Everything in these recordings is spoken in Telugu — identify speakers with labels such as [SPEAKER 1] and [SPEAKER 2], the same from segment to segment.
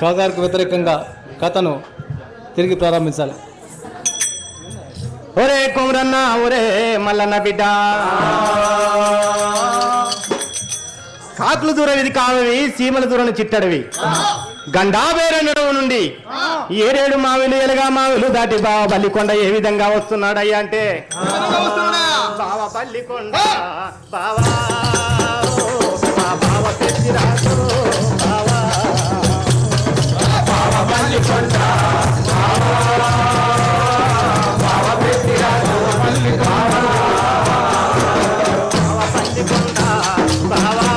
[SPEAKER 1] ఖాగార్కు వ్యతిరేకంగా కథను తిరిగి ప్రారంభించాలి.
[SPEAKER 2] ఒరే కుమరన్న ఒరే మల్లన్న బిడ్డ, కాకులు దూరవిది కావవి, సీమల దూరని చిట్టడివి. గండాబేరనడవు నుండి 7 మావిలు ఎలగా మావిలు దాటి బావ బల్లికొండ ఏ విధంగా వస్తున్నాడయ్యా అంటే, బావ బల్లికొండ బావా బావ పెద్దిరాజు బావా బావ బల్లికొండ బావ పెద్దిరాజు బావ బల్లికొండ బావా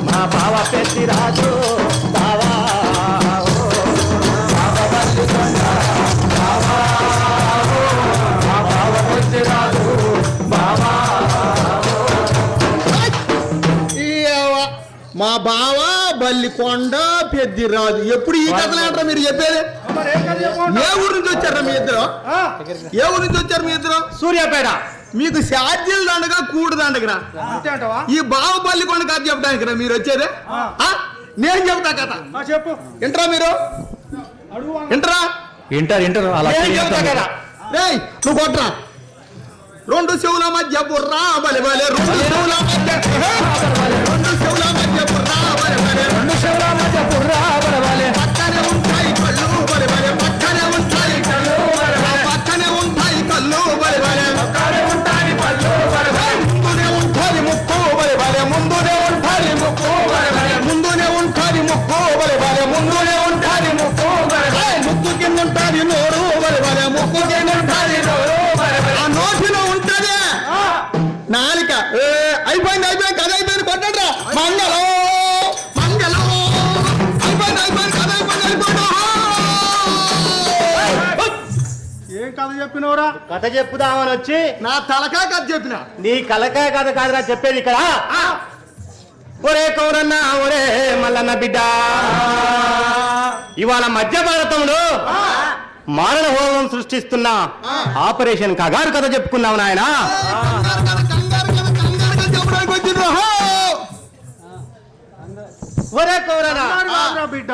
[SPEAKER 2] మా బావ పెద్దిరాజు బావా బావ బల్లికొండ బావా మా బావ పెద్దిరాజు బావా.
[SPEAKER 3] మా బావ బల్లికొండ పెద్దిరాజు. ఎప్పుడు ఈ కథలు అంటారా మీరు చెప్పేది? ఏ ఊరు నుంచి వచ్చారా మీ ఇద్దరు? ఏ ఊరు నుంచి వచ్చారు మీ ఇద్దరు?
[SPEAKER 2] సూర్యాపేట.
[SPEAKER 3] మీకు శాద్యుల దండగా కూడు దండగరా? ఈ బావ బల్లికొండ కథ చెప్పడానికి మీరు వచ్చేదే? నేను చెప్తా కథ. చెప్పు. వింటరా మీరు? వింటరా?
[SPEAKER 2] ఇంటర్ అలా
[SPEAKER 3] చెప్తా కదా. రేయ్ నువ్వు కొట్రా. 2 చెవుల మధ్య బుర్రా బలి బలి, 2 చెవుల మధ్య, 2 చెవుల మధ్య బుర్రా బలి బలి,
[SPEAKER 2] 2 చెవుల మధ్య బుర్రా బలి బలి,
[SPEAKER 3] పక్కనే ఉంటాయి కళ్ళు బలి బలి, పక్కనే ఉంటాయి కళ్ళు బలి బలి, పక్కనే ఉంటాయి కళ్ళు బలి బలి, పక్కనే ఉంటాయి కళ్ళు బలి బలి, ముందునే ఉంటాది ముక్కు బలి బలి, ముందునే ఉంటాది ముక్కు బలి బలి, ముందునే ఉంటాది ముక్కు బలి బలి, ముందునే ఉంటాది ముక్కు బలి బలి, ముక్కు కింద ఉంటాది నోరు బలి బలి, ముక్కు కింద ఉంటాది నోరు బలి బలి, ఆ నోటిలో ఉంటది నాలిక. అయిపోయింది కథ అయిపోయింది, కొట్టండిరా. మంగళం మంగళం అయిపోయింది కథ అయిపోయింది. ఏం కథ చెప్పినవరా?
[SPEAKER 2] కథ చెప్పుదామని వచ్చి
[SPEAKER 3] నా తలకాయ కథ చెప్పిన.
[SPEAKER 2] నీ కలకాయ కథ కాదురా చెప్పేది ఇక్కడ. ఒరే కౌరన్న ఒరే మల్లన్న బిడ్డ, ఇవాళ మధ్య భారతంలో మారణ హోమం సృష్టిస్తున్న ఆపరేషన్ కగారు కథ చెప్పుకున్నావు నాయన. ఒరే కౌరన్న
[SPEAKER 4] బిడ్డ,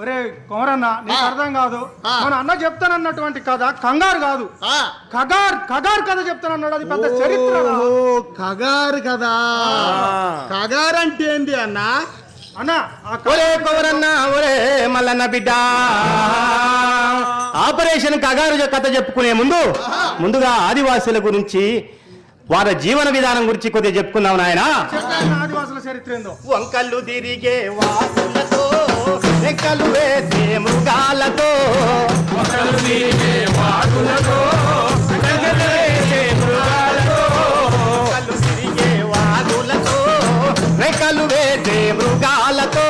[SPEAKER 4] ఒరే కుమరన్న నీకు అర్థం కాదు. మన అన్న చెప్తానన్నటువంటి కథ కంగారు కాదు, కగారు కథ చెప్తానన్నాడు. అది పెద్ద చరిత్ర.
[SPEAKER 3] కగారు కదా? కగారు అంటే ఏంటి అన్న?
[SPEAKER 4] అన్న
[SPEAKER 2] ఒరే కౌరన్న ఒరే మల్లన్న బిడ్డ, ఆపరేషన్ కగారు కథ చెప్పుకునే ముందుగా ఆదివాసుల గురించి, వారి జీవన విధానం గురించి కొద్దిగా చెప్పుకుందాం నాయన.
[SPEAKER 4] ఆదివాసుల చరిత్ర ఏందో.
[SPEAKER 2] వంకళ్ళు తిరిగే వాసులతో, రెక్కలు వేసే మృగాలతో, వంకళ్ళు తిరిగే వాసులతో, రెక్కలు వేసే మృగాలతో, వంకళ్ళు తిరిగే వాసులతో, రెక్కలు వేసే మృగాలతో,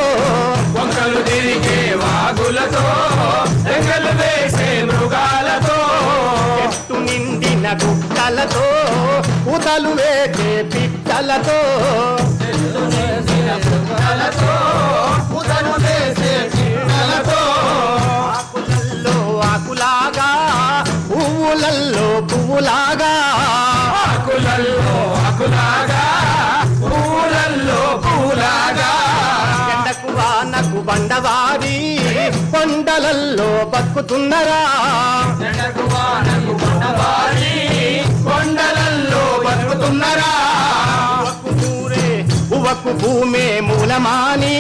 [SPEAKER 2] వంకలు తిరిగే వాగులతో, రెక్కలు వేసే మృగాలతో, చెట్టు నిండిన గుట్టలతో, పూతలు వేసే పిట్టలతో, చెట్టు నిండిన గుట్టలతో, పూతలు వేసే పిట్టలతో, ఆకులల్లో ఆకులాగా, పువ్వులల్లో పువ్వులాగా, ఆకులల్లో ఆకులాగా, పువ్వులల్లో పువ్వులాగా, ఎండకు వానకు బండవారి కొండలల్లో బతుకుతున్నరా, ఎండకు వానకు బండవారి కొండలల్లో బతుకుతున్నరా, ఉవకు భూమే మూలమాని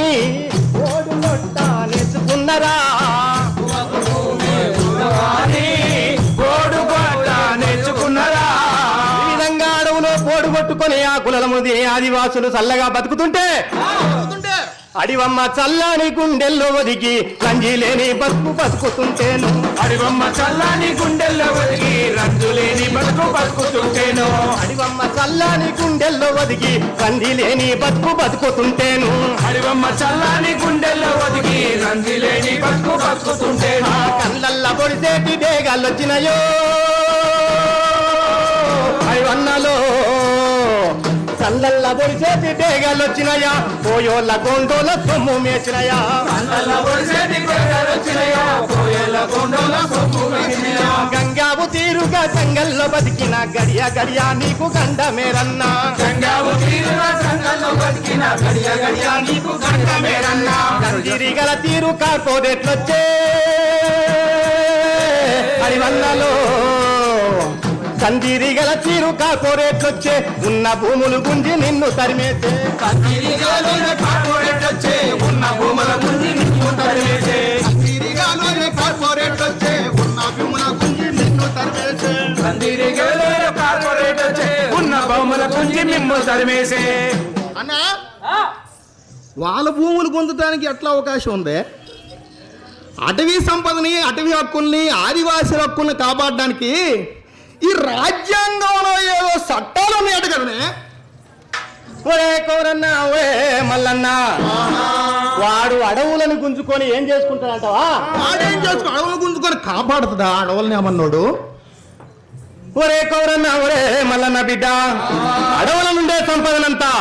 [SPEAKER 2] ఓడు లొట్ట నేర్చుకున్నరా, ఉవకు భూమే మూలమాని ఓడు గొట్ట నేర్చుకున్నరా. ఈ విధంగా అడవులో పోడుగొట్టుకొని ఆ కులము తినే ఆదివాసులు చల్లగా బతుకుతుంటే, అడివమ్మ చల్లాని గుండెల్లో ఒదిగి రంజిలేని బతుకు బతుకుతుంటేను, అడివమ్మ చల్లాని గుండెల్లో ఒదిగి రంజులేని బతుకు బతుకుతుంటేను, అడివమ్మ చల్లాని గుండెల్లో ఒదిగి రంజిలేని బతుకు బతుకుతుంటేను, అడివమ్మ చల్లాని గుండెల్లో ఒదిగి రంజిలేని బతుకు బతుకుతుంటేను. కళ్ళల్ల పొడిసేటి డేగాళ్ళొచ్చినాయో అడివన్నలో, కండల్ల పొడిచేటి డేగలు వచ్చినాయా పోయోళ్ళ గోండోల సొమ్ము మేచినయా గంగావు తీరుగా జంగల్లో బతికిన గడియ గడియా నీకు గండమేరన్నా తిరిగల తీరు కార్పొరేట్లొచ్చే అడివల్లలో కందిరిగల తీరు కార్పొరేట్లొచ్చే ఉన్న భూములు గుంజి నిన్ను తరిమేసే
[SPEAKER 3] అన్నా వాళ్ళ భూములు పొందడానికి ఎట్లా అవకాశం ఉంది? అటవీ సంపదని, అటవీ హక్కుల్ని, ఆదివాసీ హక్కుల్ని కాపాడడానికి ఈ రాజ్యాంగంలో ఏదో చట్టాలు ఉన్నాయట కదనే.
[SPEAKER 2] ఒరే కోరన్నా ఒరే మల్లన్నా వాడు అడవులను గుంజుకొని ఏం చేసుకుంటాడంటావా?
[SPEAKER 3] వాడేం చేసుకుని అడవులు గుంజుకొని కాపాడుతుందా అడవులని ఏమన్నాడు?
[SPEAKER 2] ఒరే కౌరన్నా ఒరే మల్లన్న బిడ్డ అడవుల నుండే సంపదనంతా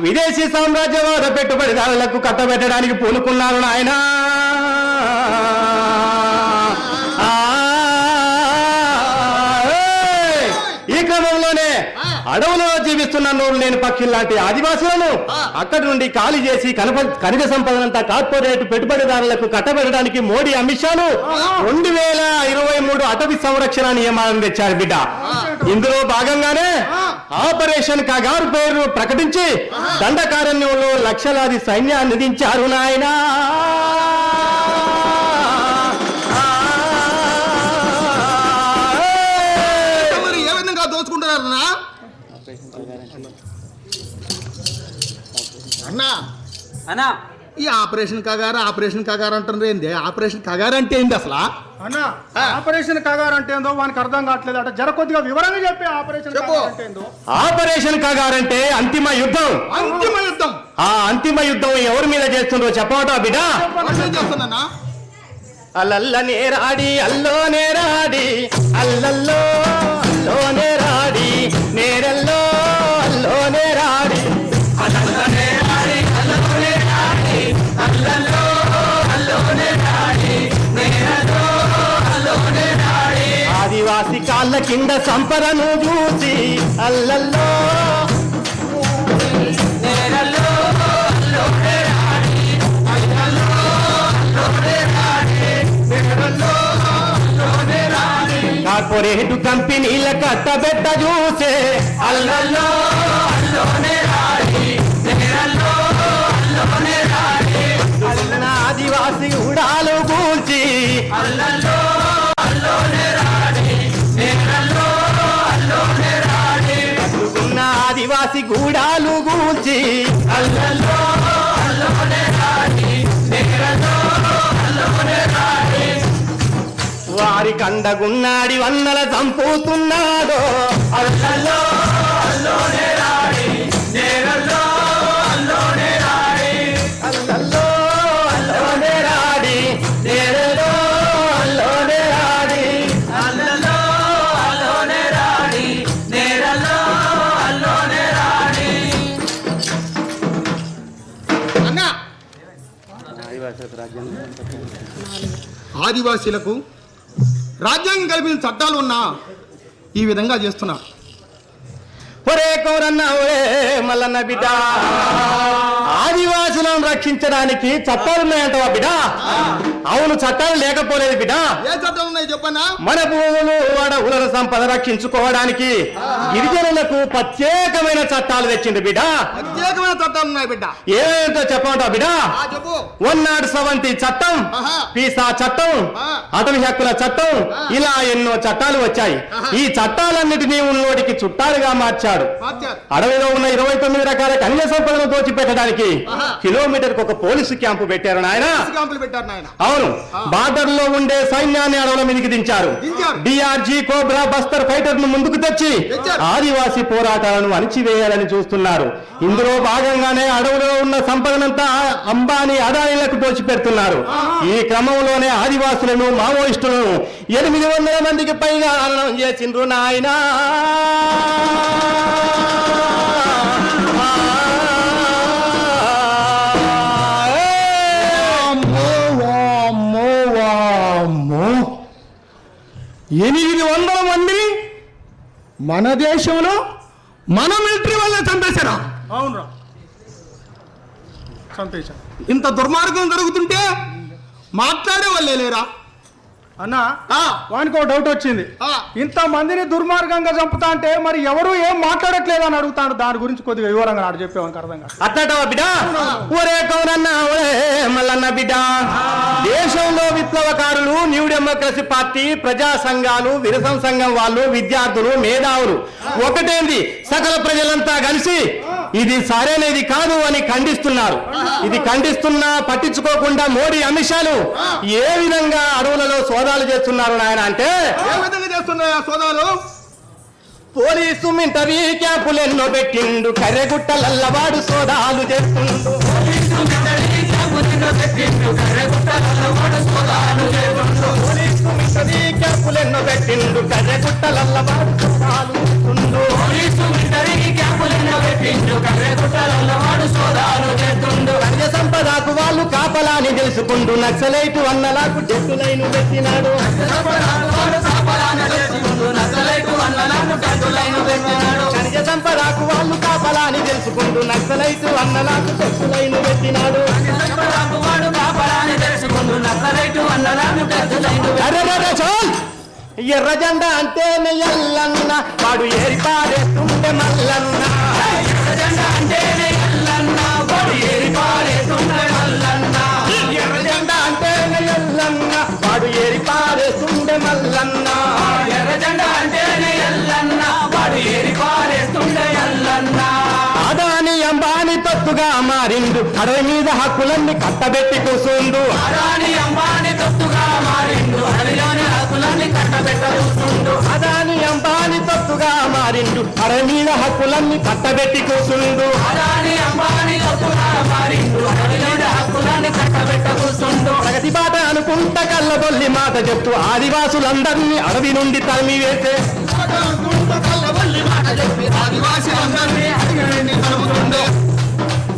[SPEAKER 2] విదేశీ సామ్రాజ్యవాద పెట్టుబడిదారులకు కట్టబెట్టడానికి పూనుకున్నారు నాయనా. ఈ క్రమంలోనే అడవులలో జీవిస్తున్న నోరు లేని పక్షుల్లాంటి ఆదివాసులను అక్కడి నుండి ఖాళీ చేసి ఖనిజ సంపదనంతా కార్పొరేట్ పెట్టుబడిదారులకు కట్టబెట్టడానికి మోడీ అమిత్ షాను 2023 అటవీ సంరక్షణ నియమాలను తెచ్చారు బిడ్డ. ఇందులో భాగంగానే ఆపరేషన్ కగారు పేరు ప్రకటించి దండకారణ్యంలో లక్షలాది సైన్యాన్ని దించారు నాయనా.
[SPEAKER 3] అన్నా ఈ ఆపరేషన్ కగారు అంటారు ఏంది? ఆపరేషన్ కగారు అంటే ఏంది అసలు?
[SPEAKER 4] అన్న ఆపరేషన్ కగారు అంటే ఏందో వానికి అర్థం కావట్లేదు అట. జర కొద్దిగా వివరంగా చెప్పి ఆపరేషన్ కగారు అంటే ఏందో.
[SPEAKER 2] ఆపరేషన్ కగారు అంటే అంతిమ యుద్ధం. ఆ అంతిమ యుద్ధం ఎవరి మీద చేస్తుందో చెప్పవటా బిడ్డ?
[SPEAKER 3] చేస్తున్నా
[SPEAKER 2] అల్లల్ల నేరాడి అల్లో నేరాడి అల్లల్లో అల్లో నేరాడి నేరల్లో అల్లో నేరాడి ఆదివాసి కాళ్ళ కింద సంపదను చూసి అల్లల్లో కార్పొరేట్ కంపెనీల కట్టబెట్ట చూసే అల్లల్లో ఆదివాసి ఉడాలు కూల్చి అడ్డుకున్న ఆదివాసి గూడాలు కూల్చి వారి కండగున్నాడి వన్నల చంపుతున్నాడో అల్లల్లో అల్లోనే రాడి నేరల్లో అల్లోనే రాడి అల్లల్లో అల్లోనే రాడి నేరల్లో అల్లోనే రాడి అల్లల్లో అల్లోనే రాడి నేరల్లో అల్లోనే రాడి.
[SPEAKER 3] అన్నా ఆదివాసీలకు రాజ్యాంగం కల్పించిన చట్టాలు ఉన్నా ఈ విధంగా చేస్తున్నా.
[SPEAKER 2] ఒరే కౌరన్న ఒరే మల్లన్న బిడ్డ ఆదివాసులను రక్షించడానికి చట్టాలు ఉన్నాయంటవా బిడ్డ? అవును, చట్టాలు లేకపోలేదు బిడ్డ.
[SPEAKER 3] ఏ చట్టాలు ఉన్నాయి చెప్పన్నా?
[SPEAKER 2] మన భూములు అడవుల సంపద రక్షించుకోవడానికి గిరిజనులకు ప్రత్యేకమైన చట్టాలు తెచ్చింది బిడ్డ.
[SPEAKER 3] ప్రత్యేకమైన చట్టాలు ఉన్నాయి బిడ్డ.
[SPEAKER 2] ఏమేంటో చెప్పమంటావా బిడ్డ?
[SPEAKER 3] చెప్పు.
[SPEAKER 2] 170 చట్టం, పీసా చట్టం, అటవీ హక్కుల చట్టం, ఇలా ఎన్నో చట్టాలు వచ్చాయి. ఈ చట్టాలన్నిటినీ ఉన్నోడికి చుట్టాలుగా మార్చాడు. అడవిలో ఉన్న 29 రకాల ఖనిజ సంపదను దోచిపెట్టడానికి కిలోమీటర్ ఒక పోలీసు క్యాంపు పెట్టారు నాయన. అవును, బార్డర్ లో ఉండే సైన్యాన్ని అడవుల మీదకి దించారు. డిఆర్జీ కోబ్రా బస్తర్ ఫైటర్ ను ముందుకు తెచ్చి ఆదివాసీ పోరాటాలను అణిచివేయాలని చూస్తున్నారు. ఇందులో భాగంగానే అడవులో ఉన్న సంపదనంతా అంబానీ అదానీలకు దోచిపెడుతున్నారు. ఈ క్రమంలోనే ఆదివాసులను మావోయిస్టులను 800 మందికి పైగా హననం చేసిండ్రు నాయనా. 800 మందిని మన దేశంలో మన మిలిటరీ వల్ల చంపేశారా?
[SPEAKER 4] అవునరా, సంతోషం.
[SPEAKER 3] ఇంత దుర్మార్గం జరుగుతుంటే మాట్లాడే వాళ్ళే లేరా?
[SPEAKER 4] అన్న వానికి ఒక డౌట్ వచ్చింది. ఇంత మందిని దుర్మార్గంగా చంపుతా అంటే మరి ఎవరు ఏం మాట్లాడట్లేదు అని అడుగుతాడు. దాని గురించి కొద్దిగా వివరంగా నాడు చెప్పేవానికి అర్థం కాదు.
[SPEAKER 2] అట్టాటవా బిడ్డ? ఒరే కౌరన్న, ఒరే మల్లన్న బిడ్డ, దేశంలో విప్లవకారులు, న్యూ డెమోక్రసీ పార్టీ, ప్రజా సంఘాలు, విరసం సంఘం వాళ్ళు, విద్యార్థులు, మేధావులు ఒకటేంది సకల ప్రజలంతా కలిసి ఇది సరైనది కాదు అని ఖండిస్తున్నారు. ఇది ఖండిస్తున్నా పట్టించుకోకుండా మోడీ అమిత్ షాలు ఏ విధంగా అడవులలో సోదాలు చేస్తున్నారు నాయన అంటే,
[SPEAKER 3] ఏ విధంగా చేస్తున్నాయా సోదాలు?
[SPEAKER 2] పోలీసు మింటరీ క్యాంపులెన్నో పెట్టిండు, కర్రెగుట్టలల్లవాడు సోదాలు చేస్తుండు. పోలీసు మింటరీ క్యాంపులెన్నో పెట్టిండు, కర్రెగుట్టలల్లవాడు సోదాలు చేస్తుండు. ఖనిజ సంపదకు వాళ్ళు కాపలాని తెలుసుకుంటూ నక్సలైటు అన్నలకు డెట్టులైను పెట్టినాడు. ఖనిజ సంపదకు వాళ్ళు కాపలాని తెలుసుకుంటూ నక్సలైటు అన్నలకు డెట్టులైను పెట్టినాడు. ఎర్ర జెండా అంటే ఎల్లన్న వాడు ఏరిపారేస్తుంటే మల్లన్న. ఎర్ర జెండా అంటే ఎల్లన్న వాడు ఏరిపారేస్తుంటే మల్లన్న. ఎర్ర జెండా అంటే ఎల్లన్న వాడు ఏరిపారేస్తుంటే మల్లన్న. ఎర్ర జెండా అంటే ఎల్లన్న వాడు ఏరిపారేస్తుంటే ఎల్లన్న. అదాని అంబాని తొత్తుగా మారిండు, అడవి మీద హక్కులన్నీ కట్టబెట్టి కూసుండు. అదాని అంబాని తొత్తుగా మారిండు, అడవిలోని హక్కులన్నీ కట్టబెట్ట కూసుండు. అదాని అంబాని తొత్తుగా మారిండు, అడవి మీద హక్కులన్నీ కట్టబెట్టి కూసుండు. అదాని అంబాని తొత్తుగా మారిండు, అడవిలోని హక్కులన్నీ కట్టబెట్ట కూసుండు. ప్రగతి బాట అనుకుంట కళ్ళబొల్లి మాట చెప్తూ ఆదివాసులందరినీ అడవి నుండి తరిమి వేసే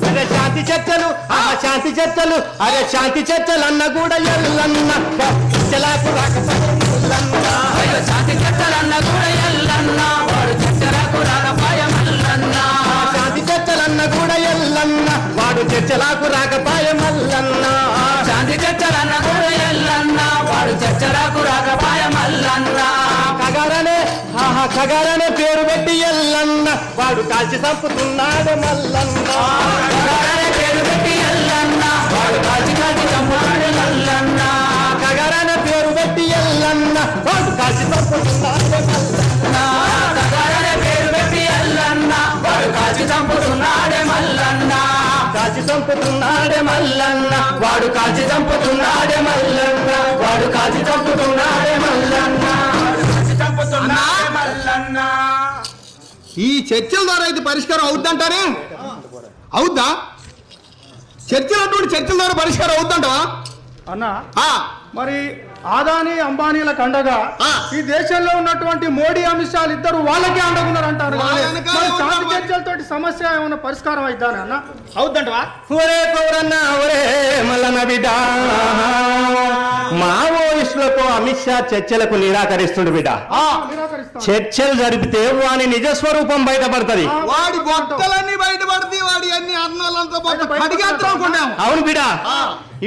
[SPEAKER 2] అరే శాంతి చర్చలు, శాంతి చర్చలు, అరే శాంతి చర్చలు అన్న కూడా ఎల్లన్న చర్చలకు రాకపోయమల్లన్న. శాంతి చర్చలు అన్న కూడా ఎల్లన్న వాడు చర్చలకు రాకపోయమల్లన్న. శాంతి చర్చలు అన్న కూడా ఎల్లన్న వాడు చర్చలకు రాకపోయమల్లన్న. శాంతి చర్చలు అన్న కూడా ఎల్లన్న వాడు చర్చలకు రాకపోయమల్లన్న. కగరనే కగరనే పేరు పెట్టి ఎల్లన్న వాడు కాల్చి చంపుతున్నాడు మల్లన్న. కగరనే పేరు పెట్టి ఎల్లన్న వాడు కాల్చి చంపుతున్నాడు మల్లన్న. కగరనే పేరు పెట్టి ఎల్లన్న వాడు కాల్చి చంపుతున్నాడు మల్లన్న. కగరనే పేరు పెట్టి ఎల్లన్న వాడు కాల్చి చంపుతున్నాడే మల్లన్న. కాల్చి చంపుతున్నాడే మల్లన్న వాడు కాల్చి చంపుతున్నాడే మల్లన్న. వాడు కాల్చి చంపుతున్నాడే మల్లన్న.
[SPEAKER 3] ఈ చర్చల ద్వారా అయితే పరిష్కారం అవుద్దంటారే? అవుద్దా? చర్చల ద్వారా పరిష్కారం అవుద్దంటావా
[SPEAKER 4] అన్న? మరి ఆదాని అంబానీలకు అండగా ఈ దేశంలో ఉన్నటువంటి మోడీ అమిత్ షాలు ఇద్దరు వాళ్ళకే అండగున్నారు అంటారు. శాంతి చర్చలతోటి సమస్య ఏమైనా పరిష్కారం అయిద్దానే అన్న? అవుద్దంటవా?
[SPEAKER 2] ఒరే కౌరన్న, ఒరే మల్లన్న బిడ్డ, మావోయిస్టులతో అమిత్ షా చర్చలకు నిరాకరిస్తుడు బిడ్డ. చర్చలు జరిపితే వాని నిజ స్వరూపం బయటపడుతుంది.
[SPEAKER 3] వాడి బొట్టలన్నీ బయటపడితే వాడి అన్ని అన్నాలంతా పడిగేద్దాం.
[SPEAKER 2] అవును బిడ్డ,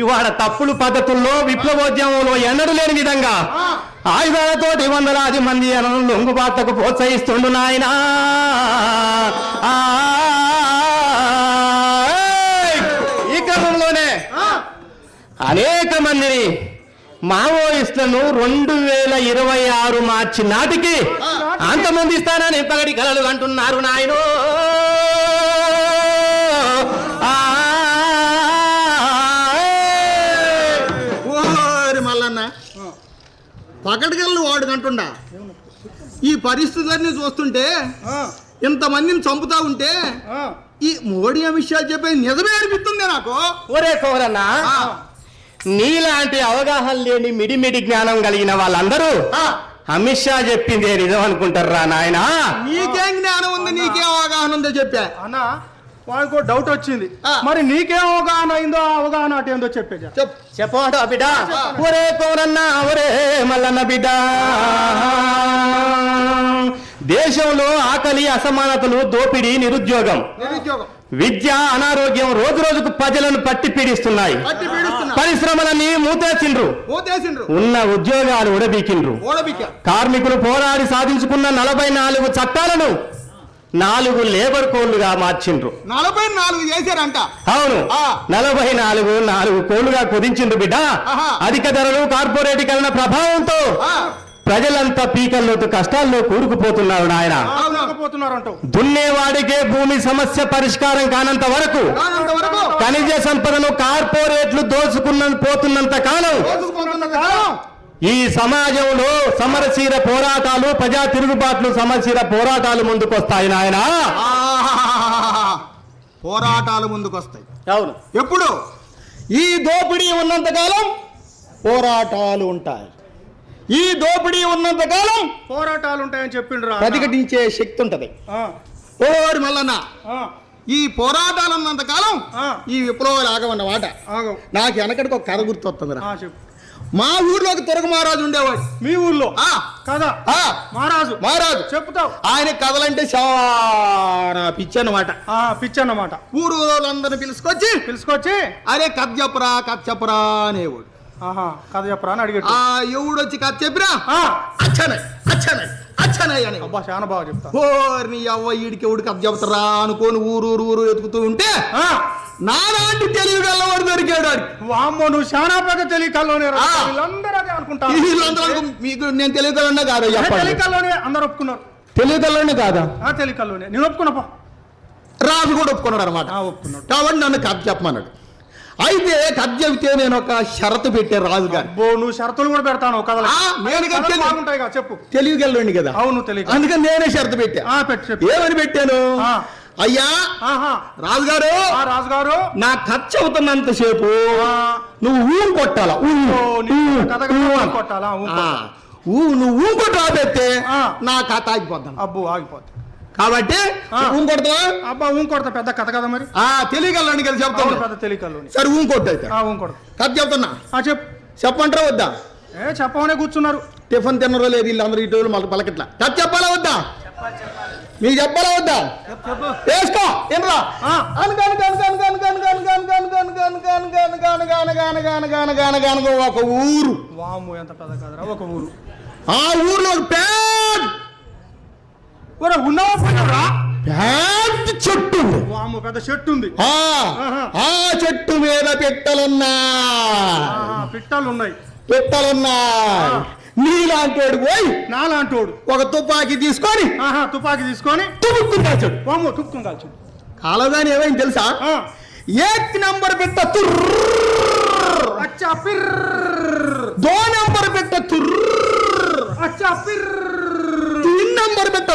[SPEAKER 2] ఇవాళ తప్పులు పద్ధతుల్లో విప్లవోద్యమంలో ఎన్నడూ లేని విధంగా ఆయుధాలతోటి వందలాది మంది లొంగుబాట్లకు ప్రోత్సహిస్తుండు నాయనా. ఈ క్రమంలోనే అనేక మందిని మావోయిస్టులను 2026 మార్చి నాటికి అంతమొందిస్తానని పగటి కలలు అంటున్నారు నాయనో.
[SPEAKER 3] మల్లన్న పగటికల్లు వాడుకంటుండా ఈ పరిస్థితులన్నీ చూస్తుంటే, ఇంతమందిని చంపుతా ఉంటే ఈ మోడీ అమిత్ షా చెప్పేది నిజమే అనిపిస్తుంది నాకు.
[SPEAKER 2] ఒరే కోరన్నా, నీలాంటి అవగాహన లేని మిడిమిడి జ్ఞానం కలిగిన వాళ్ళందరూ అమిత్ షా చెప్పిందే నిజం అనుకుంటారా నాయనా?
[SPEAKER 3] నీకేం జ్ఞానం ఉంది, నీకేం అవగాహన ఉందో చెప్పా
[SPEAKER 4] అన్నా. వాడికో డౌట్ వచ్చింది. మరి నీకేం అవగాహన అయిందో ఆ అవగాహన అటు ఏందో చెప్పేజా.
[SPEAKER 2] చెప్పమంటా బిడ్డ? ఒరే కోరన్నా ఒరే మల్లన్న బిడ్డ, దేశంలో ఆకలి, అసమానతలు, దోపిడీ, నిరుద్యోగం, విద్య, అనారోగ్యం రోజు రోజుకు ప్రజలను పట్టి పీడిస్తున్నాయి. పరిశ్రమలన్నీ మూతేసిండ్రు, ఉన్న ఉద్యోగాలు ఉడబీకిండ్రు. కార్మికులు పోరాడి సాధించుకున్న 44 చట్టాలను 4 లేబర్ కోడ్లుగా మార్చిండ్రు.
[SPEAKER 3] 44 చేశారంట.
[SPEAKER 2] అవును, 44 4 కోళ్లుగా కుదించిండ్రు బిడ్డ. అధిక ధరలు, కార్పొరేటీకరణ ప్రభావంతో ప్రజలంతా పీకల్లోతు కష్టాల్లో కూరుకుపోతున్నారు నాయన. దున్నేవాడికే భూమి సమస్య పరిష్కారం కానంత వరకు, ఖనిజ సంపదను కార్పొరేట్లు పోతున్నంత కాలం ఈ సమాజంలో సమరశీల పోరాటాలు, ప్రజా తిరుగుబాట్లు, సమరశీల పోరాటాలు ముందుకొస్తాయి నాయన.
[SPEAKER 3] పోరాటాలు ముందుకొస్తాయి.
[SPEAKER 2] అవును.
[SPEAKER 3] ఎప్పుడు? ఈ దోపిడీ ఉన్నంత కాలం పోరాటాలు ఉంటాయి. ఈ దోపిడీ ఉన్నంత కాలం
[SPEAKER 4] పోరాటాలు ఉంటాయని చెప్పిండ్రు.
[SPEAKER 3] ప్రతిఘటించే శక్తి ఉంటది. ఓరి మల్లన్న, ఈ పోరాటాలు ఉన్నంత కాలం ఈ విప్లవాలు ఆగమన్నమాట. నాకు వెనకడికి ఒక కథ గుర్తొస్తుంది. మా ఊర్లో ఒక తురగ మహారాజు ఉండేవాడు.
[SPEAKER 4] మీ ఊర్లో? కదా. మహారాజు చెప్తావు.
[SPEAKER 3] ఆయన కథలంటే చాలా పిచ్చి అన్నమాట.
[SPEAKER 4] పిచ్చి అన్నమాట.
[SPEAKER 3] ఊరు వాళ్ళందరినీ పిలుచుకొచ్చి అరే కథ చెప్పరా అనేవాడు.
[SPEAKER 4] కథ చెప్పరా అని అడిగాడు.
[SPEAKER 3] ఎవడు వచ్చి కథ చెప్పిరా అచ్చనయ్య అని.
[SPEAKER 4] అబ్బా చాలా బాగా చెప్తా.
[SPEAKER 3] ఓర్ని అవ్వ ఈడికి ఎవడు కథ చెప్తారా అనుకోని ఊరు ఎతుకుతూ ఉంటే నాలాంటి తెలివి గల్లవాడు దొరికాడు.
[SPEAKER 4] వామ్మో, నువ్వు చాలా పెద్ద తెలివి కల్లోనే. వీళ్ళందరూ అదే అనుకుంటారు.
[SPEAKER 3] మీకు నేను తెలివి కల్లోనే కాదు.
[SPEAKER 4] తెలివి కల్లోనే అందరు ఒప్పుకున్నారు.
[SPEAKER 3] తెలివి కల్లోనే కాదా?
[SPEAKER 4] తెలివి కల్లోనే. నేను ఒప్పుకున్నాపా.
[SPEAKER 3] రాజు కూడా ఒప్పుకున్నాడు అనమాట.
[SPEAKER 4] ఒప్పుకున్నాడు.
[SPEAKER 3] కాబట్టి నన్ను కథ చెప్పమన్నాడు. అయితే కథ చెబితే నేను ఒక షరతు పెట్టాను రాజు గారు.
[SPEAKER 4] నువ్వు షరతులు కూడా పెడతాను కథలు. బాగుంటాయి కదా, చెప్పు.
[SPEAKER 3] తెలివిగలండి కదా.
[SPEAKER 4] అవును, తెలియదు.
[SPEAKER 3] అందుకని నేనే షరతు పెట్టా. ఏమని పెట్టాను? అయ్యా రాజుగారు, నా ఖర్చు అవుతున్నంత సేపు నువ్వు ఊరు కొట్టాలా. నువ్వు ఊరు కొట్టు రాబెత్తే నా కథ ఆగిపోతాను.
[SPEAKER 4] అబ్బో, ఆగిపోతా.
[SPEAKER 3] కాబట్టి కొడతావా?
[SPEAKER 4] అబ్బా కొడతా. పెద్ద కథ కదా మరి.
[SPEAKER 3] తెలియగలని కదా చెప్తాను.
[SPEAKER 4] పెద్ద తెలియగలని.
[SPEAKER 3] సరే కొట్టు అయితే.
[SPEAKER 4] కొడతా.
[SPEAKER 3] కథ చెప్తున్నా. చెప్పంటారా వద్దా?
[SPEAKER 4] చెప్పమనే కూర్చున్నారు.
[SPEAKER 3] టిఫిన్ తిన్నరో లేదు వీళ్ళందరూ ఇటు మళ్ళీ పలకట్లా. కథ చెప్పాలా వద్దా? మీకు చెప్పాలా వద్దా? వేసుకో ఒక ఊరు.
[SPEAKER 4] వాము, ఎంత పెద్ద కదరా ఒక ఊరు.
[SPEAKER 3] ఆ ఊర్లో పెద్ద చెట్టు ఉంది.
[SPEAKER 4] వాము, పెద్ద చెట్టు ఉంది.
[SPEAKER 3] ఆ చెట్టు మీద
[SPEAKER 4] పిట్టలున్నాయి.
[SPEAKER 3] నీలాంటోడు పోయి
[SPEAKER 4] నాలాంటోడు ఒక
[SPEAKER 3] తుపాకీ తీసుకొని
[SPEAKER 4] తుప్పుకున్నాడు. వాము, తుప్పుకుని కాల్చు.
[SPEAKER 3] కాలగాని ఏమైంది తెలుసా? 1 నంబర్ పెట్ట దో నంబర్ పెట్ట 3 నంబర్ పెట్ట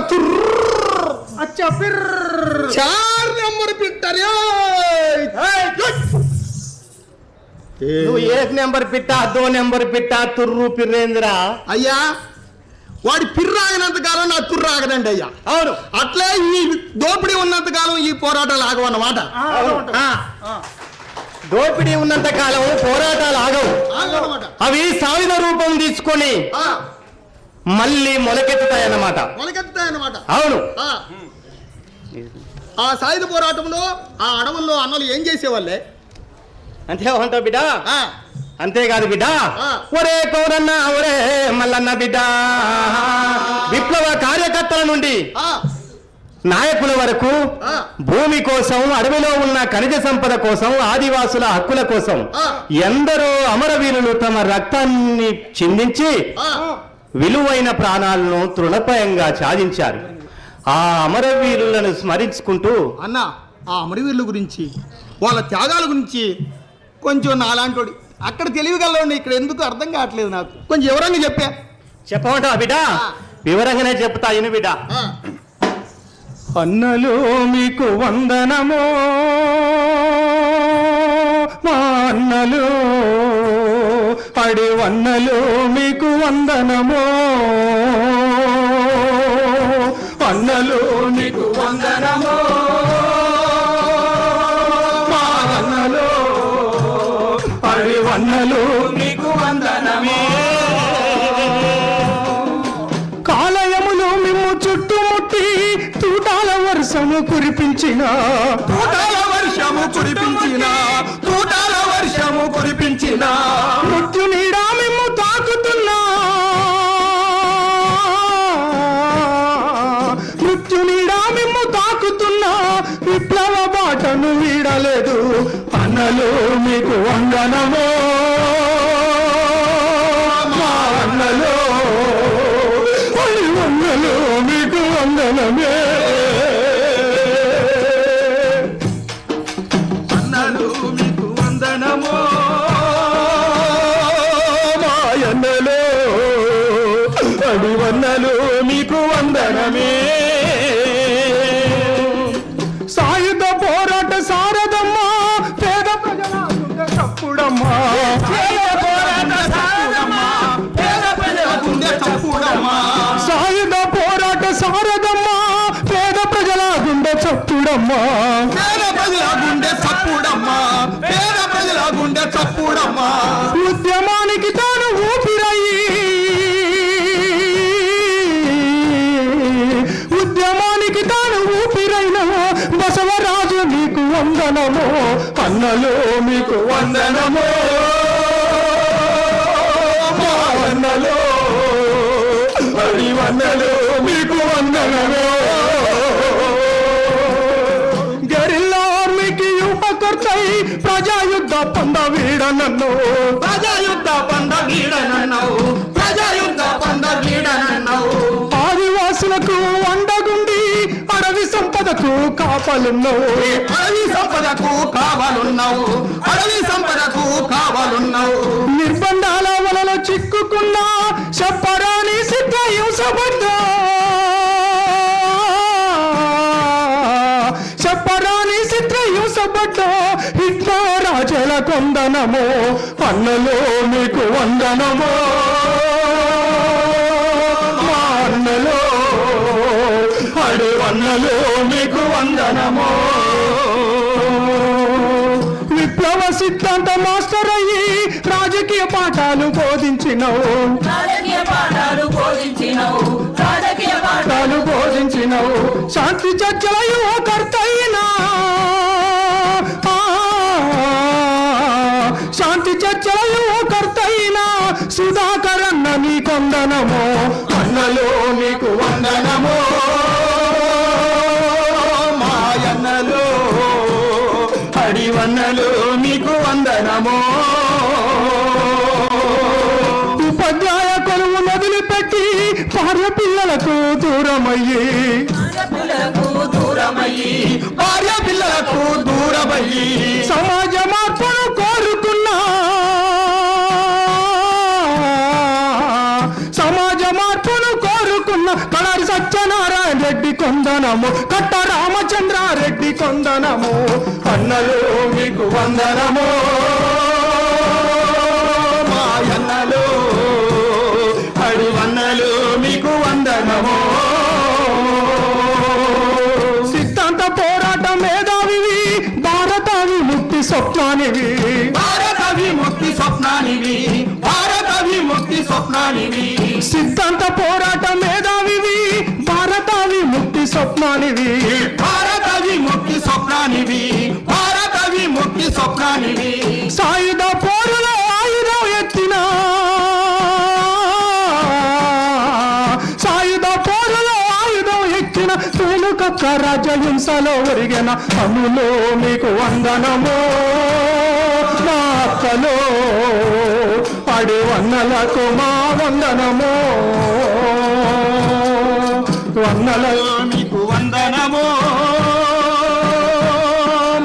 [SPEAKER 3] 4 నంబర్ పెట్టారు.
[SPEAKER 2] నువ్వు 1 నెంబర్ పిట్టా, 2 నెంబర్ పిట్టా, తుర్రు పిర్రేంద్ర.
[SPEAKER 3] అయ్యా, వాడి పిర్రాగినంత కాలం నా తుర్రు ఆగదండి అయ్యా.
[SPEAKER 2] అవును,
[SPEAKER 3] అట్లే ఈ దోపిడీ ఉన్నంత కాలం ఈ పోరాటాలు ఆగవన్నమాట.
[SPEAKER 2] దోపిడీ ఉన్నంత కాలం పోరాటాలు ఆగవు. అవి సాయుధ రూపం తీసుకొని మళ్ళీ మొలకెత్తుతాయన్నమాట. అవును.
[SPEAKER 3] ఆ సాయుధ పోరాటంలో ఆ అడవుల్లో అన్నలు ఏం చేసేవాళ్ళే?
[SPEAKER 2] అంతేమంటావు బిడ్డ? అంతేకాదు బిడ్డ, ఒరే కౌరన్న ఒరే మల్లన్న బిడ్డ, విప్లవ కార్యకర్తల నుండి నాయకుల వరకు భూమి కోసం, అడవిలో ఉన్న ఖనిజ సంపద కోసం, ఆదివాసుల హక్కుల కోసం ఎందరో అమరవీరులు తమ రక్తాన్ని చిందించి విలువైన ప్రాణాలను తృణప్రాయంగా సాధించారు. ఆ అమరవీరులను స్మరించుకుంటూ
[SPEAKER 3] అన్న, ఆ అమరవీరుల గురించి, వాళ్ళ త్యాగాల గురించి కొంచెం నాలాంటి అక్కడ తెలియగలండి. ఇక్కడ ఎందుకు అర్థం కావట్లేదు నాకు. కొంచెం వివరంగా
[SPEAKER 2] చెప్పమంటా బిడ్డ? వివరంగానే చెప్తా ఇను బిడ్డ.
[SPEAKER 4] అన్నలు మీకు వందనమో, మా అన్నలు అడివన్నలు మీకు వందనమో, అన్నలు మీకు వందనమో,
[SPEAKER 2] వన్నలు మీకు వందనమే. కాలయములు మిమ్ము చుట్టుముట్టి తూటాల వర్షము కురిపించిన
[SPEAKER 3] తూటాల వర్షము కురిపించిన తూటాల వర్షము కురిపించిన
[SPEAKER 2] మృత్యు నీడా మిమ్ము తాకుతున్నా మృత్యు నీడా మిమ్ము తాకుతున్నా విప్లవ బాటను వీడలేదు అన్నలు మీకు వందనమో మా అన్నలు వందలు మీకు వందనమే.
[SPEAKER 3] అన్నలు మీకు వందనమో
[SPEAKER 2] మాయన్నలు అడివన్నలు మీకు వందనమే. సాయుధ పోరాట సారదమ్మా పేద ప్రజల గుండె చప్పుడమ్మా.
[SPEAKER 3] పేద ప్రజల గుండె చప్పుడమ్మా
[SPEAKER 2] సాయుధ పోరాట సారదమ్మా పేద ప్రజల గుండె చప్పుడమ్మా.
[SPEAKER 3] పేద ప్రజల గుండె చప్పుడమ్మా పేద ప్రజల గుండె చప్పుడమ్మా
[SPEAKER 2] ఉద్యమానికి తాను ఊపిరయ్యి ఉద్యమానికి తాను ఊపిరైన బసవరాజు మీకు వందనము అన్నలు మీకు వందనము మా అన్నలు అడి వన్నలు మీకు వందనము. గెరిల్లా ఆర్మీకి ఉపకర్తై ప్రజాయుద్ధ పంద వీడనన్ను
[SPEAKER 3] ప్రజాయుద్ధ పంద వీడనన్నావు ప్రజాయుద్ధ పంద వీడనన్నావు
[SPEAKER 2] ఆదివాసులకు వండగుండి అడవి సంపదకు కాపలున్నావు
[SPEAKER 3] అడవి సంపదకు కావాలున్నావు అడవి సంపదకు కావాలున్నావు
[SPEAKER 2] నిర్బంధాల వలలో చిక్కుకున్న చెప్పరాని సిద్ధ హింసబడ్డా చెప్పరాని సిద్ధ హింసబడ్డా ఇట్లా రాజల కొందనము అన్నలు మీకు వందనము మా అన్నలు అడి వన్నలు మీకు వందనము. విప్లవ సిద్ధాంత మాస్టర్ అయ్యి రాజకీయ పాఠాలు బోధించినవు
[SPEAKER 5] రాజకీయ పాఠాలు బోధించినవు రాజకీయ
[SPEAKER 2] పాఠాలు బోధించినవు శాంతి చర్చల యువకర్త అయినా శాంతి చర్చల యువకర్త అయినా సుధాకర్ అన్న నీ కొందనము అన్నలు నీకు వందనము
[SPEAKER 3] మాయన్నలు
[SPEAKER 2] అడివన్నలు మీకు వందనము. ఉపాధ్యాయ కొలువు వదిలిపెట్టి భార్య పిల్లలకు దూరమయ్యి
[SPEAKER 5] పిల్లలకు దూరమయ్యి
[SPEAKER 3] భార్య పిల్లలకు దూరమయ్యి
[SPEAKER 2] సమాజ మార్పును కోరుకున్నా సమాజ మార్పును కోరుకున్న కళారి సత్యనారాయణ రెడ్డి కొందనము కట్ట రామచంద్రారెడ్డి కొందనము అన్నలు మీకు వందనము
[SPEAKER 3] మాయన్నలు
[SPEAKER 2] అడివన్నలు మీకు వందనము. సిద్ధాంత పోరాట మేధావివి భారత విముక్తి స్వప్నానివి
[SPEAKER 3] భారత విముక్తి స్వప్నానివి భారత విముక్తి స్వప్నానివి
[SPEAKER 2] సిద్ధాంత పోరాట మేధావివి భారత విముక్తి స్వప్నానివి
[SPEAKER 3] భారత విముక్తి స్వప్నానివి భారత విముక్తి స్వప్నానివి
[SPEAKER 2] సాయుధ పోరులో ఆయుధం ఎత్తిన సాయుధ పోరులో ఆయుధం ఎక్కిన తేలుకక్క రాజహింసలో ఒరిగిన అమ్ములో మీకు వందనము మా అక్కలో అడి వన్నలకు మా వందనము వన్నలలో
[SPEAKER 3] మీకు వందనము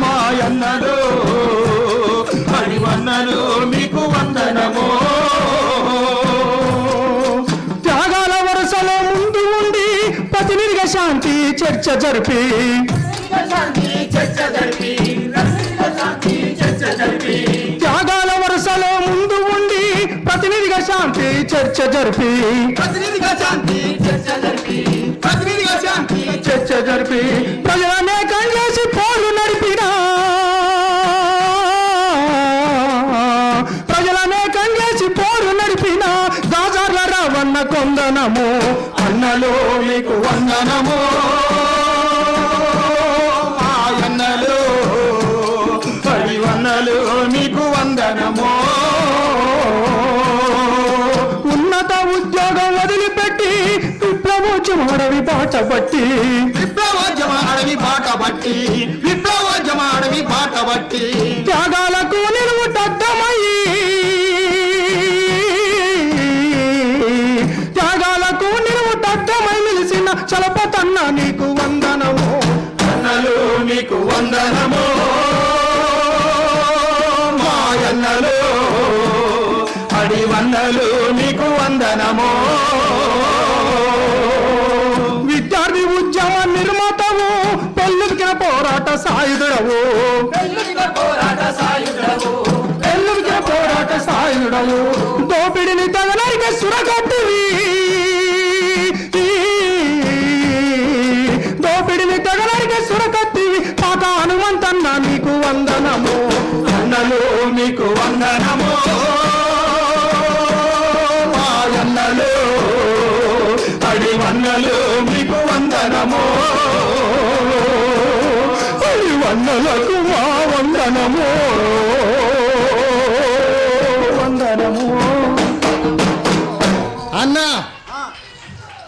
[SPEAKER 3] మాయన్నలు హరివన్నలు మీకు వందనము
[SPEAKER 2] త్యాగాల వరుసలో ముందు ఉండి ప్రతినిధిగా శాంతి చర్చ జరిపి
[SPEAKER 5] శాంతి చర్చ జరిపి శాంతి చర్చ జరిపి
[SPEAKER 2] త్యాగాల వరుసలో ముందు ఉండి ప్రతినిధిగా శాంతి చర్చ జరిపి
[SPEAKER 3] ప్రతినిధిగా శాంతి
[SPEAKER 5] చర్చ జరిపి
[SPEAKER 3] ప్రతినిధిగా శాంతి
[SPEAKER 2] చర్చ జరిపి ప్రజలనే కండేసి పోరు నడిపిన వందనము అన్నలు మీకు వందనము మాయన్నలు వన్నలు మీకు వందనము ఉన్నత ఉద్యోగం వదిలిపెట్టి విప్లవోద్యమ అడవి బాట బట్టి త్యాగాలకు నిలువుటద్దమయ్యి నిలిసిన చలపతన్న నీకు వందనము అన్నలు మీకు వందనము మాయన్నలు అడివన్నలు మీకు వందనము విద్యార్థి ఉద్యమ నిర్మాతవు పెళ్ళికిన పోరాట సాయుధుడవు దోపిడిని తగలరికే సురకత్తివి పాత హనుమంతన్న నీకు వందనము అన్నలు మీకు వందనము మాయన్నలు అడివన్నలు మీకు వందనము అడివన్నలకు మా వందనము
[SPEAKER 3] అన్నా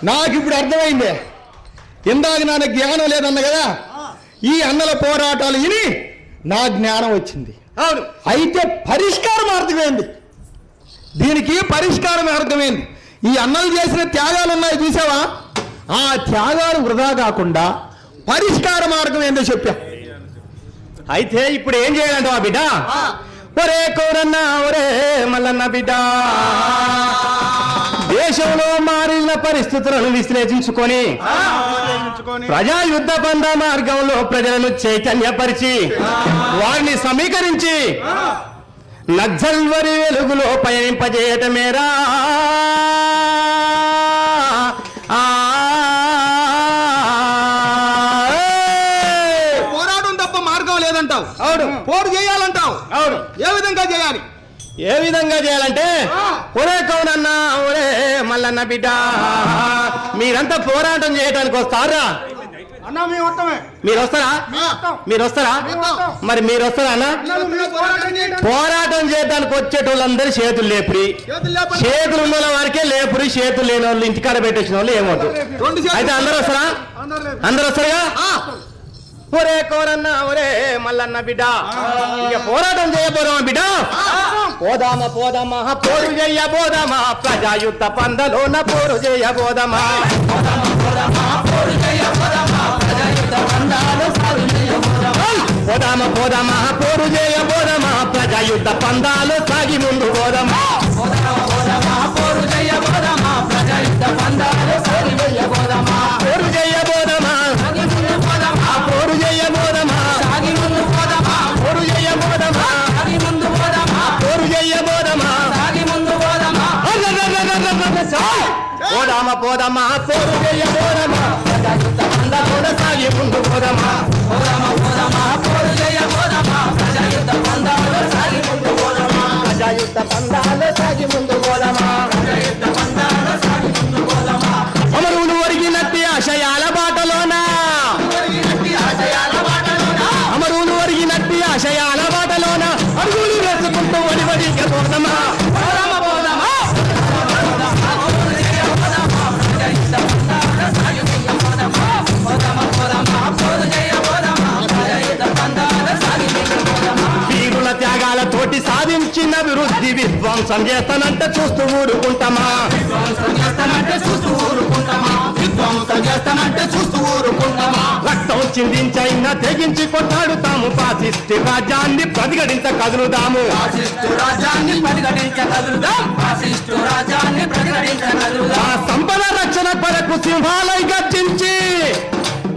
[SPEAKER 3] నాకు ఇప్పుడు అర్థమైంది. ఇందాక నాకు జ్ఞానం లేదన్న కదా, ఈ అన్నల పోరాటాలు విని నా జ్ఞానం వచ్చింది.
[SPEAKER 2] అవును,
[SPEAKER 3] అయితే పరిష్కారం అర్థమైంది. దీనికి పరిష్కారం అర్థమైంది. ఈ అన్నలు చేసిన త్యాగాలు ఉన్నాయి చూసావా, ఆ త్యాగాలు వృధా కాకుండా పరిష్కార మార్గం ఏందో చెప్పా.
[SPEAKER 2] అయితే ఇప్పుడు ఏం చేయాలంటావా బిడ్డ? ఒరే కోరన్న ఒరే మల్లన్న బిడ్డ, దేశంలో మారిన పరిస్థితులను విశ్లేషించుకొని ప్రజా యుద్ధ బంధ మార్గంలో ప్రజలను చైతన్యపరిచి వారిని సమీకరించి నక్సల్వరి వెలుగులో పయనింపజేయటమేరా
[SPEAKER 3] పోరాటం తప్ప మార్గం లేదంటావు.
[SPEAKER 2] అవును,
[SPEAKER 3] పోరు చేయాలంటావు.
[SPEAKER 2] అవును.
[SPEAKER 3] ఏ విధంగా చేయాలి?
[SPEAKER 2] ఏ విధంగా చేయాలంటే, ఒరే కౌనన్నా ఒరే మల్లన్న బిడ్డ, మీరంతా పోరాటం చేయడానికి వస్తారా?
[SPEAKER 4] అన్నా మేము వస్తామే.
[SPEAKER 2] మీరు వస్తారా? మీరు వస్తారా? మరి మీరు వస్తారా అన్న? పోరాటం చేయడానికి వచ్చేటోళ్ళందరూ చేతులు లేపురి, చేతులు ఉన్న వారికే లేపురి, చేతులు లేని వాళ్ళు ఇంటికాడ పెట్టేసిన వాళ్ళు ఏమవుతు. అయితే అందరూ వస్తారా? అందరూ వస్తారుగా? ఒరే కోరన్నా ఒరే మల్లన్న బిడ్డ, ఇక పోరాటం చేయబోదామా బిడ్డ? పోదామా పోదామా పోరు చేయబోదామా, ప్రజాయుద్ధ పందలోన పోరు చేయబోదామా. పోదామా పోదామా పోరు చేయబోదామా, ప్రజాయుద్ధ పందాలు సాగి ముందు పోదామా. పోరు చేయబోదామా, పోరు చేయబోదామా, పోరు చేయబోదామా, పోరు చేయబోదామా, పోరు చేయబోదామా. పోదామా పోదామా పోరు చేయబోదామా, సాగి ముందు పోదామా. ప్రజాయుద్ధ పందాలు సాగి ముందు పోదామా. అమరులు ఒరిగినట్టి ఆశయాల బాటలోనా, అమరులు ఒరిగినట్టి ఆశయాల బాటలోన అడుగులు వేసుకుంటూ వడి పోదామా. వీరుల త్యాగాలతోటి సాధించిన అభివృద్ధి విధ్వంసం చేస్తానంటే చూస్తూ ఊరుకుంటామా. రక్తం చిందించైనా తెగించి కొట్టాడుతాము, ఫాసిస్టు రాజ్యాన్ని ప్రతిఘటించ కదులుదాము. మా సంపద రక్షణ కొరకు సింహాలై గర్జించి,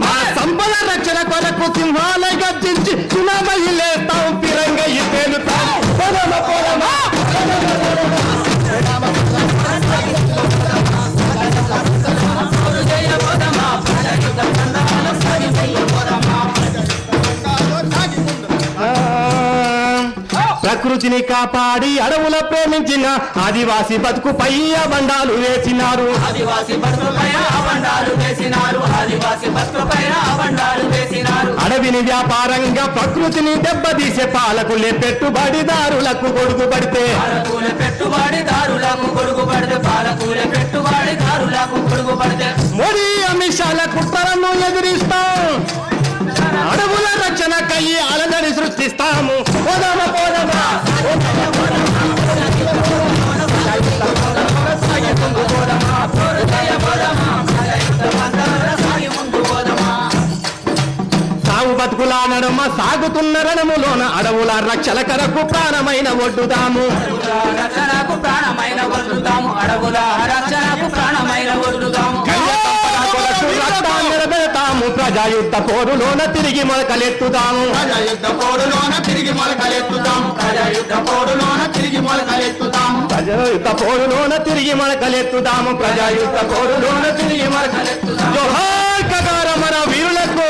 [SPEAKER 2] మా సంపద రక్షణ కొరకు సింహాలై గర్జించి సునామీ లేస్తాం, ఫిరంగా పేలుతాం. పోదామా పోదామా ప్రకృతిని కాపాడి అడవుల ప్రేమించిన ఆదివాసి బతుకుపై అబండాలు వేసినారు.
[SPEAKER 5] ఆదివాసి బతుకుపైన అబండాలు వేసినారు. ఆదివాసి బతుకుపైన అబండాలు వేసినారు.
[SPEAKER 2] అడవిని వ్యాపారంగా ప్రకృతిని దెబ్బతీసే పాలకులే పెట్టుబడిదారులకు గొడుగు పడితే
[SPEAKER 5] పాలకుల పెట్టుబడిదారులకు గొడుగు పడితే పాలకుల పెట్టుబడిదారులకు గొడుగు పడితే
[SPEAKER 2] మోడీ అమిషాల కుట్రలను ఎదిరిస్తాం. అడవుల రక్షణకై అలజడి సృష్టిస్తాము. పోదామా పోదామా సాగు బతుకులా నడుమ సాగుతున్న రణములోన అడవుల రక్షల కరకు ప్రాణమైన ఒడ్డుదాము.
[SPEAKER 5] రక్షణకు ప్రాణమైన వదులుతాము. అడవుల రక్షణకు ప్రాణమైన వదులుతాము.
[SPEAKER 2] నిలబెడతాము. ప్రజాయుద్ధ పోరులోన తిరిగి మొలకలెత్తుదాము.
[SPEAKER 3] ప్రజాయుద్ధ పోరులోన తిరిగి మొలకలెత్తుతాము. ప్రజాయుద్ధ పోరులోన తిరిగి మొలకలెత్తుతాము.
[SPEAKER 2] ప్రజాయుద్ధ పోరులోన తిరిగి మొలకలెత్తుదాము. ప్రజాయుద్ధ పోరులోన తిరిగి మొలకలెత్తుదాము. జోహార్ కగారమర వీరులకు